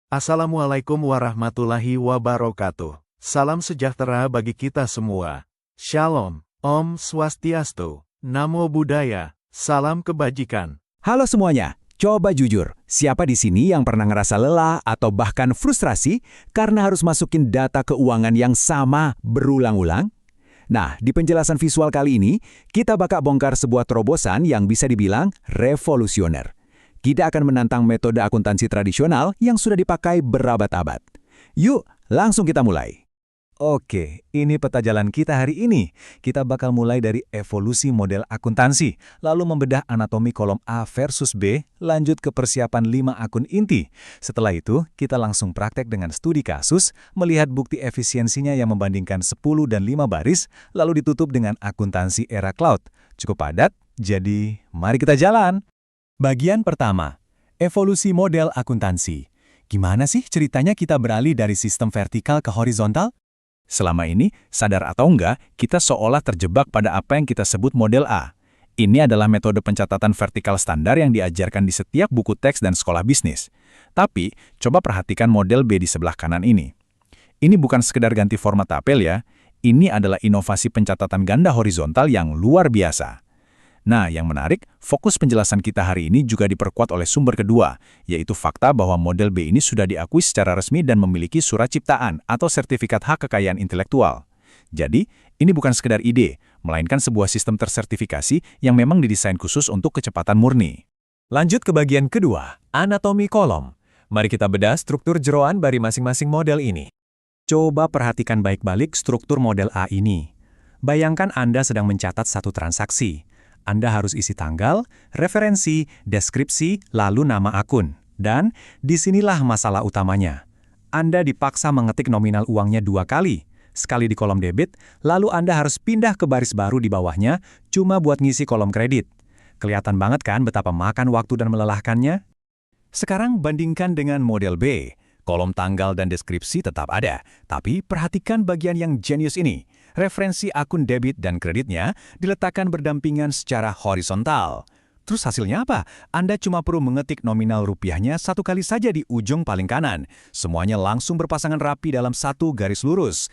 Assalamualaikum warahmatullahi wabarakatuh. Salam sejahtera bagi kita semua. Shalom, Om Swastiastu, Namo Buddhaya, salam kebajikan. Halo semuanya, coba jujur, siapa di sini yang pernah ngerasa lelah atau bahkan frustrasi karena harus masukin data keuangan yang sama berulang-ulang? Nah, di penjelasan visual kali ini, kita bakal bongkar sebuah terobosan yang bisa dibilang revolusioner. Kita akan menantang metode akuntansi tradisional yang sudah dipakai berabad-abad. Yuk, langsung kita mulai. Oke, ini peta jalan kita hari ini. Kita bakal mulai dari evolusi model akuntansi, lalu membedah anatomi kolom A versus B, lanjut ke persiapan 5 akun inti. Setelah itu, kita langsung praktek dengan studi kasus, melihat bukti efisiensinya yang membandingkan 10 dan 5 baris, lalu ditutup dengan akuntansi era cloud. Cukup padat, jadi mari kita jalan. Bagian pertama, evolusi model akuntansi. Gimana sih ceritanya kita beralih dari sistem vertikal ke horizontal? Selama ini, sadar atau enggak, kita seolah terjebak pada apa yang kita sebut model A. Ini adalah metode pencatatan vertikal standar yang diajarkan di setiap buku teks dan sekolah bisnis. Tapi, coba perhatikan model B di sebelah kanan ini. Ini bukan sekedar ganti format tabel ya, ini adalah inovasi pencatatan ganda horizontal yang luar biasa. Nah, yang menarik, fokus penjelasan kita hari ini juga diperkuat oleh sumber kedua, yaitu fakta bahwa model B ini sudah diakui secara resmi dan memiliki surat ciptaan atau sertifikat hak kekayaan intelektual. Jadi, ini bukan sekedar ide, melainkan sebuah sistem tersertifikasi yang memang didesain khusus untuk kecepatan murni. Lanjut ke bagian kedua, anatomi kolom. Mari kita bedah struktur jeroan dari masing-masing model ini. Coba perhatikan baik-balik struktur model A ini. Bayangkan Anda sedang mencatat satu transaksi. Anda harus isi tanggal, referensi, deskripsi, lalu nama akun. Dan disinilah masalah utamanya. Anda dipaksa mengetik nominal uangnya 2 kali. Sekali di kolom debit, lalu Anda harus pindah ke baris baru di bawahnya, cuma buat ngisi kolom kredit. Kelihatan banget kan betapa makan waktu dan melelahkannya? Sekarang bandingkan dengan model B. Kolom tanggal dan deskripsi tetap ada, tapi perhatikan bagian yang jenius ini. Referensi akun debit dan kreditnya diletakkan berdampingan secara horizontal. Terus hasilnya apa? Anda cuma perlu mengetik nominal rupiahnya 1 kali saja di ujung paling kanan. Semuanya langsung berpasangan rapi dalam satu garis lurus.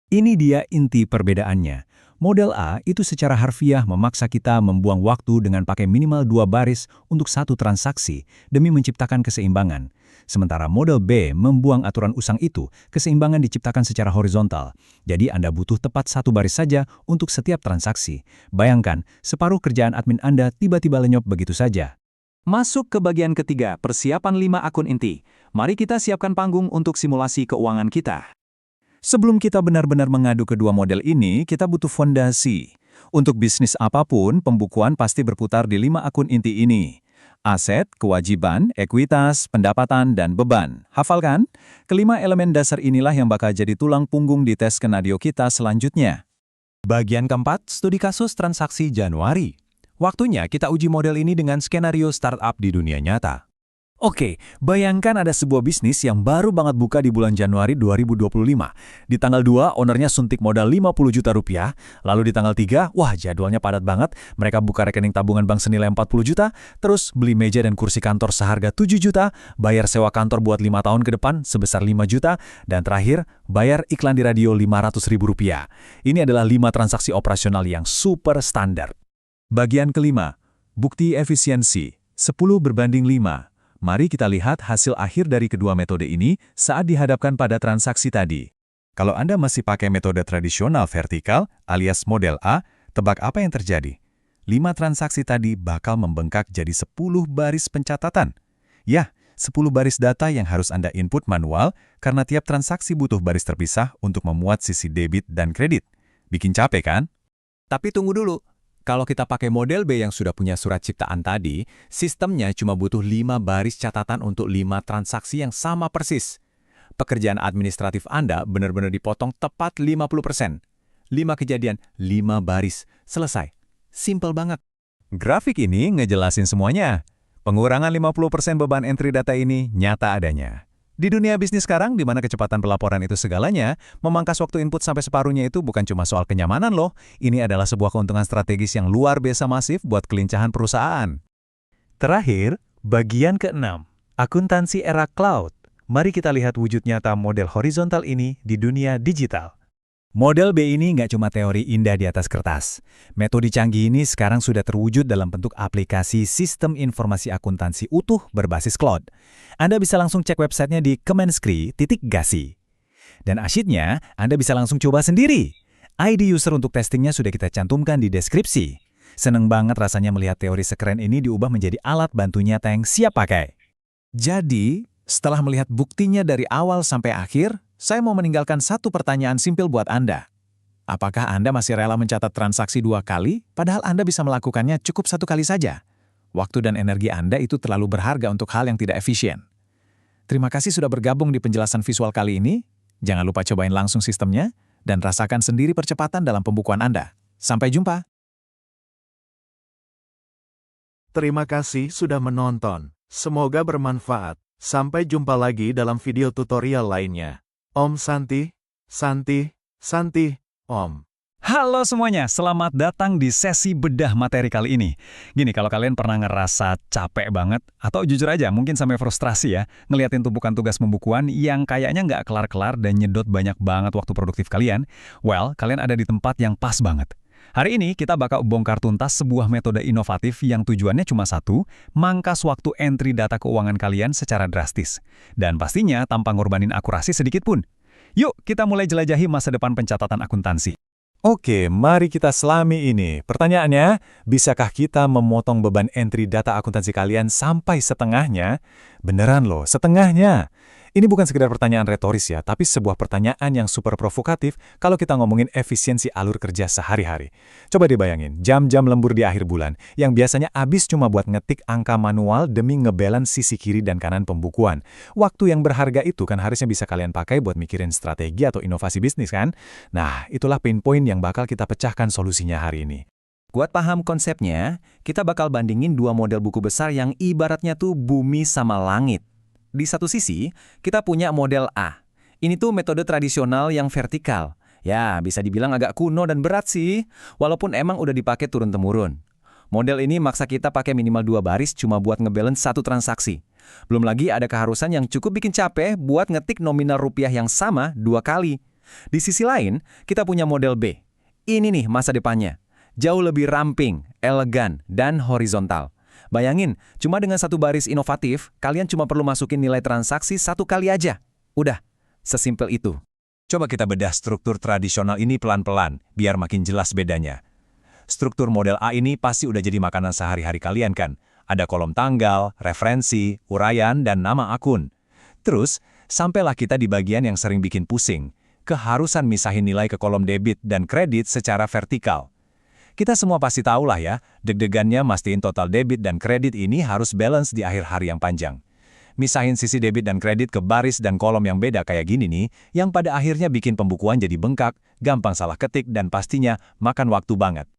Ini dia inti perbedaannya. Model A itu secara harfiah memaksa kita membuang waktu dengan pakai minimal 2 baris untuk satu transaksi demi menciptakan keseimbangan. Sementara model B membuang aturan usang itu, keseimbangan diciptakan secara horizontal. Jadi Anda butuh tepat 1 baris saja untuk setiap transaksi. Bayangkan, separuh kerjaan admin Anda tiba-tiba lenyap begitu saja. Masuk ke bagian ketiga, persiapan 5 akun inti. Mari kita siapkan panggung untuk simulasi keuangan kita. Sebelum kita benar-benar mengadu kedua model ini, kita butuh fondasi. Untuk bisnis apapun, pembukuan pasti berputar di 5 akun inti ini. Aset, kewajiban, ekuitas, pendapatan, dan beban. Hafal kan? Kelima elemen dasar inilah yang bakal jadi tulang punggung di tes Kenadio kita selanjutnya. Bagian keempat, studi kasus transaksi Januari. Waktunya kita uji model ini dengan skenario startup di dunia nyata. Oke, bayangkan ada sebuah bisnis yang baru banget buka di bulan Januari 2025. Di tanggal 2, ownernya suntik modal 50 juta rupiah. Lalu di tanggal 3, wah jadwalnya padat banget. Mereka buka rekening tabungan bank senilai 40 juta, terus beli meja dan kursi kantor seharga 7 juta, bayar sewa kantor buat 5 tahun ke depan sebesar 5 juta, dan terakhir, bayar iklan di radio 500 ribu rupiah. Ini adalah 5 transaksi operasional yang super standar. Bagian kelima, bukti efisiensi, 10/5. Mari kita lihat hasil akhir dari kedua metode ini saat dihadapkan pada transaksi tadi. Kalau Anda masih pakai metode tradisional vertikal alias model A, tebak apa yang terjadi? 5 transaksi tadi bakal membengkak jadi 10 baris pencatatan. Ya, 10 baris data yang harus Anda input manual karena tiap transaksi butuh baris terpisah untuk memuat sisi debit dan kredit. Bikin capek kan? Tapi tunggu dulu. Kalau kita pakai model B yang sudah punya surat ciptaan tadi, sistemnya cuma butuh 5 baris catatan untuk 5 transaksi yang sama persis. Pekerjaan administratif Anda benar-benar dipotong tepat 50%. 5 kejadian, 5 baris. Selesai. Simple banget. Grafik ini ngejelasin semuanya. Pengurangan 50% beban entry data ini nyata adanya. Di dunia bisnis sekarang, di mana kecepatan pelaporan itu segalanya, memangkas waktu input sampai separuhnya itu bukan cuma soal kenyamanan loh. Ini adalah sebuah keuntungan strategis yang luar biasa masif buat kelincahan perusahaan. Terakhir, bagian ke-6, akuntansi era cloud. mari kita lihat wujud nyata model horizontal ini di dunia digital. Model B ini nggak cuma teori indah di atas kertas. Metode canggih ini sekarang sudah terwujud dalam bentuk aplikasi sistem informasi akuntansi utuh berbasis cloud. Anda bisa langsung cek websitenya di kemenskri.gasi. Dan asyiknya, Anda bisa langsung coba sendiri. ID user untuk testingnya sudah kita cantumkan di deskripsi. Seneng banget rasanya melihat teori sekeren ini diubah menjadi alat bantu nyata yang siap pakai. Jadi, setelah melihat buktinya dari awal sampai akhir, saya mau meninggalkan satu pertanyaan simpel buat Anda. Apakah Anda masih rela mencatat transaksi 2 kali, padahal Anda bisa melakukannya cukup 1 kali saja? Waktu dan energi Anda itu terlalu berharga untuk hal yang tidak efisien. Terima kasih sudah bergabung di penjelasan visual kali ini. Jangan lupa cobain langsung sistemnya, dan rasakan sendiri percepatan dalam pembukuan Anda. Sampai jumpa! Terima kasih sudah menonton. Semoga bermanfaat. Sampai jumpa lagi dalam video tutorial lainnya. Om Santi, Santi, Santi, Om. Halo semuanya, selamat datang di sesi bedah materi kali ini. Gini, kalau kalian pernah ngerasa capek banget, atau jujur aja mungkin sampai frustrasi ya, ngeliatin tumpukan tugas pembukuan yang kayaknya nggak kelar-kelar dan nyedot banyak banget waktu produktif kalian, well, kalian ada di tempat yang pas banget. Hari ini kita bakal bongkar tuntas sebuah metode inovatif yang tujuannya cuma satu, mangkas waktu entry data keuangan kalian secara drastis. Dan pastinya tanpa ngorbanin akurasi sedikit pun. Yuk, kita mulai jelajahi masa depan pencatatan akuntansi. Oke, mari kita selami ini. Pertanyaannya, bisakah kita memotong beban entry data akuntansi kalian sampai setengahnya? Beneran loh, setengahnya. Ini bukan sekedar pertanyaan retoris ya, tapi sebuah pertanyaan yang super provokatif kalau kita ngomongin efisiensi alur kerja sehari-hari. Coba dibayangin, jam-jam lembur di akhir bulan, yang biasanya habis cuma buat ngetik angka manual demi ngebalance sisi kiri dan kanan pembukuan. Waktu yang berharga itu kan harusnya bisa kalian pakai buat mikirin strategi atau inovasi bisnis kan? Nah, itulah pain point yang bakal kita pecahkan solusinya hari ini. Buat paham konsepnya, kita bakal bandingin 2 model buku besar yang ibaratnya tuh bumi sama langit. Di satu sisi, kita punya model A. Ini tuh metode tradisional yang vertikal. Ya, bisa dibilang agak kuno dan berat sih, walaupun emang udah dipakai turun-temurun. Model ini maksa kita pakai minimal 2 baris cuma buat ngebalance 1 transaksi. Belum lagi ada keharusan yang cukup bikin capek buat ngetik nominal rupiah yang sama 2 kali. Di sisi lain, kita punya model B. Ini nih masa depannya. Jauh lebih ramping, elegan, dan horizontal. Bayangin, cuma dengan 1 baris inovatif, kalian cuma perlu masukin nilai transaksi 1 kali aja. Udah, sesimpel itu. Coba kita bedah struktur tradisional ini pelan-pelan, biar makin jelas bedanya. Struktur model A ini pasti udah jadi makanan sehari-hari kalian kan? Ada kolom tanggal, referensi, uraian, dan nama akun. Terus, sampailah kita di bagian yang sering bikin pusing, keharusan misahin nilai ke kolom debit dan kredit secara vertikal. Kita semua pasti tahu lah ya, deg-degannya mastiin total debit dan kredit ini harus balance di akhir hari yang panjang. Misahin sisi debit dan kredit ke baris dan kolom yang beda kayak gini nih, yang pada akhirnya bikin pembukuan jadi bengkak, gampang salah ketik, dan pastinya makan waktu banget.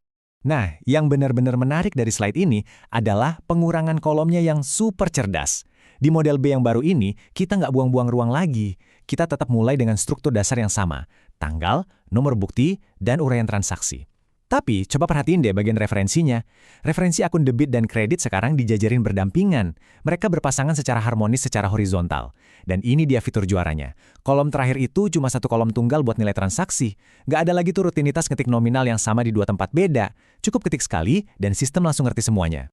Nah, yang benar-benar menarik dari slide ini adalah pengurangan kolomnya yang super cerdas. Di model B yang baru ini, kita nggak buang-buang ruang lagi. Kita tetap mulai dengan struktur dasar yang sama, tanggal, nomor bukti, dan uraian transaksi. Tapi, coba perhatiin deh bagian referensinya. Referensi akun debit dan kredit sekarang dijajarin berdampingan. Mereka berpasangan secara harmonis secara horizontal. Dan ini dia fitur juaranya. Kolom terakhir itu cuma 1 kolom tunggal buat nilai transaksi. Nggak ada lagi tuh rutinitas ngetik nominal yang sama di 2 tempat beda. Cukup ketik sekali, dan sistem langsung ngerti semuanya.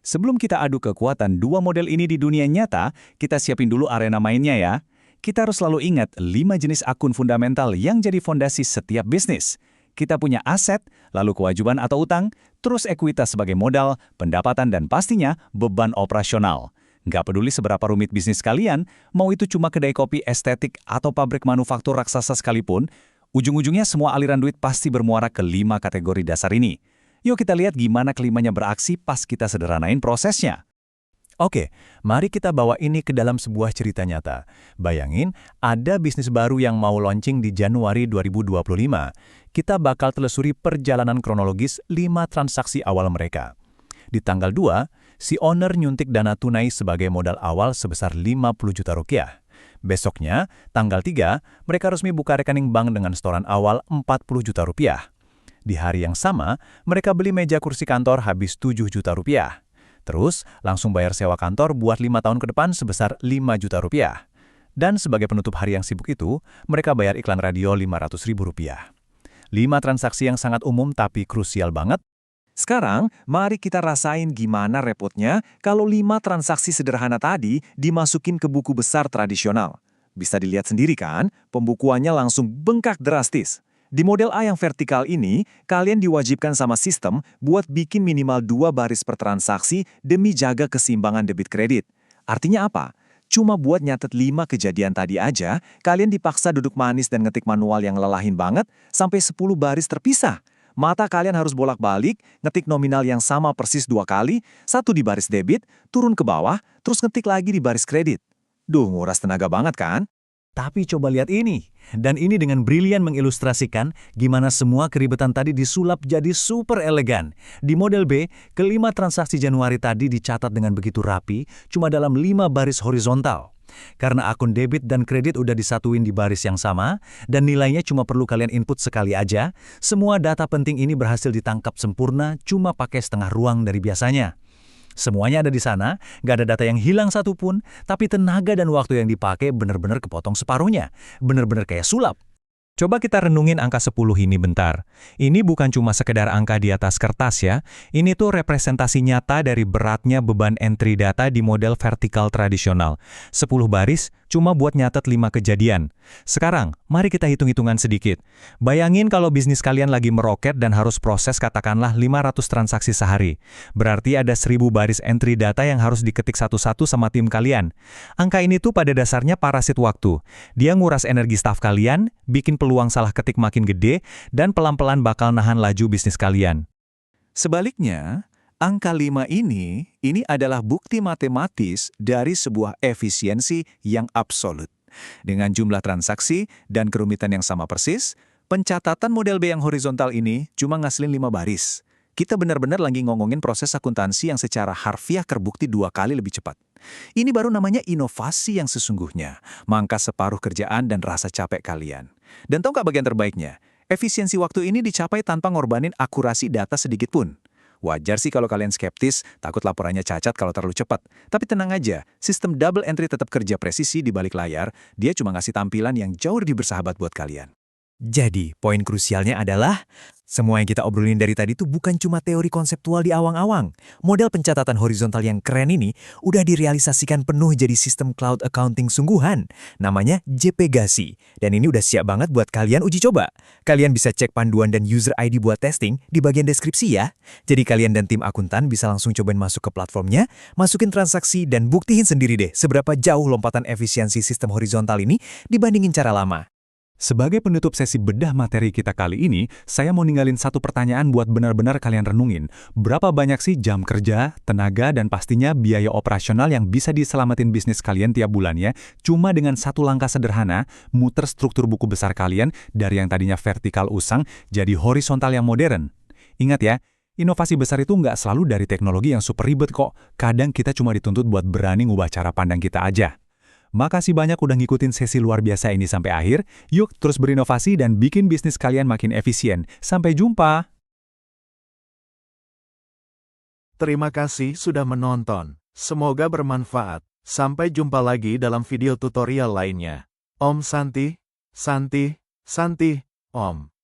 Sebelum kita adu kekuatan 2 model ini di dunia nyata, kita siapin dulu arena mainnya ya. Kita harus selalu ingat 5 jenis akun fundamental yang jadi fondasi setiap bisnis. Kita punya aset, lalu kewajiban atau utang, terus ekuitas sebagai modal, pendapatan, dan pastinya beban operasional. Nggak peduli seberapa rumit bisnis kalian, mau itu cuma kedai kopi estetik atau pabrik manufaktur raksasa sekalipun, ujung-ujungnya semua aliran duit pasti bermuara ke 5 kategori dasar ini. Yuk kita lihat gimana kelimanya beraksi pas kita sederhanain prosesnya. Oke, mari kita bawa ini ke dalam sebuah cerita nyata. Bayangin, ada bisnis baru yang mau launching di Januari 2025. Kita bakal telusuri perjalanan kronologis 5 transaksi awal mereka. Di tanggal 2, si owner nyuntik dana tunai sebagai modal awal sebesar 50 juta rupiah. Besoknya, tanggal 3, mereka resmi buka rekening bank dengan setoran awal 40 juta rupiah. Di hari yang sama, mereka beli meja kursi kantor habis 7 juta rupiah. Terus, langsung bayar sewa kantor buat 5 tahun ke depan sebesar 5 juta rupiah. Dan sebagai penutup hari yang sibuk itu, mereka bayar iklan radio Rp500.000. 5 transaksi yang sangat umum tapi krusial banget. Sekarang, mari kita rasain gimana repotnya kalau 5 transaksi sederhana tadi dimasukin ke buku besar tradisional. Bisa dilihat sendiri kan, pembukuannya langsung bengkak drastis. Di model A yang vertikal ini, kalian diwajibkan sama sistem buat bikin minimal 2 baris per transaksi demi jaga keseimbangan debit kredit. Artinya apa? Cuma buat nyatet 5 kejadian tadi aja, kalian dipaksa duduk manis dan ngetik manual yang lelahin banget sampai 10 baris terpisah. Mata kalian harus bolak-balik, ngetik nominal yang sama persis 2 kali, satu di baris debit, turun ke bawah, terus ngetik lagi di baris kredit. Duh, nguras tenaga banget kan? Tapi coba lihat ini. Dan ini dengan brilian mengilustrasikan gimana semua keribetan tadi disulap jadi super elegan. Di model B, kelima transaksi Januari tadi dicatat dengan begitu rapi, cuma dalam 5 baris horizontal. Karena akun debit dan kredit udah disatuin di baris yang sama, dan nilainya cuma perlu kalian input sekali aja, semua data penting ini berhasil ditangkap sempurna cuma pakai setengah ruang dari biasanya. Semuanya ada di sana, nggak ada data yang hilang satupun, tapi tenaga dan waktu yang dipakai benar-benar kepotong separuhnya. Benar-benar kayak sulap. Coba kita renungin angka 10 ini bentar. Ini bukan cuma sekedar angka di atas kertas ya. Ini tuh representasi nyata dari beratnya beban entry data di model vertikal tradisional. 10 baris cuma buat nyatet 5 kejadian. Sekarang, mari kita hitung-hitungan sedikit. Bayangin kalau bisnis kalian lagi meroket dan harus proses katakanlah 500 transaksi sehari. Berarti ada 1000 baris entry data yang harus diketik satu-satu sama tim kalian. Angka ini tuh pada dasarnya parasit waktu. Dia nguras energi staf kalian, bikin peluang salah ketik makin gede, dan pelan-pelan bakal nahan laju bisnis kalian. Sebaliknya, angka 5 ini adalah bukti matematis dari sebuah efisiensi yang absolut. Dengan jumlah transaksi dan kerumitan yang sama persis, pencatatan model B yang horizontal ini cuma ngasilin 5 baris. Kita benar-benar lagi ngomongin proses akuntansi yang secara harfiah terbukti 2 kali lebih cepat. Ini baru namanya inovasi yang sesungguhnya, mangkas separuh kerjaan dan rasa capek kalian. Dan tahu nggak bagian terbaiknya? Efisiensi waktu ini dicapai tanpa ngorbanin akurasi data sedikit pun. Wajar sih kalau kalian skeptis, takut laporannya cacat kalau terlalu cepat. Tapi tenang aja, sistem double entry tetap kerja presisi di balik layar, dia cuma ngasih tampilan yang jauh lebih bersahabat buat kalian. Jadi, poin krusialnya adalah, semua yang kita obrolin dari tadi itu bukan cuma teori konseptual di awang-awang. Model pencatatan horizontal yang keren ini udah direalisasikan penuh jadi sistem cloud accounting sungguhan. Namanya JPGASI. Dan ini udah siap banget buat kalian uji coba. Kalian bisa cek panduan dan user ID buat testing di bagian deskripsi ya. Jadi kalian dan tim akuntan bisa langsung cobain masuk ke platformnya, masukin transaksi, dan buktiin sendiri deh seberapa jauh lompatan efisiensi sistem horizontal ini dibandingin cara lama. Sebagai penutup sesi bedah materi kita kali ini, saya mau ninggalin satu pertanyaan buat benar-benar kalian renungin. Berapa banyak sih jam kerja, tenaga, dan pastinya biaya operasional yang bisa diselamatin bisnis kalian tiap bulannya cuma dengan satu langkah sederhana, muter struktur buku besar kalian dari yang tadinya vertikal usang jadi horizontal yang modern. Ingat ya, inovasi besar itu nggak selalu dari teknologi yang super ribet kok. Kadang kita cuma dituntut buat berani ngubah cara pandang kita aja. Makasih banyak udah ngikutin sesi luar biasa ini sampai akhir. Yuk terus berinovasi dan bikin bisnis kalian makin efisien. Sampai jumpa! Terima kasih sudah menonton. Semoga bermanfaat. Sampai jumpa lagi dalam video tutorial lainnya. Om Santi, Santi, Santi, Om.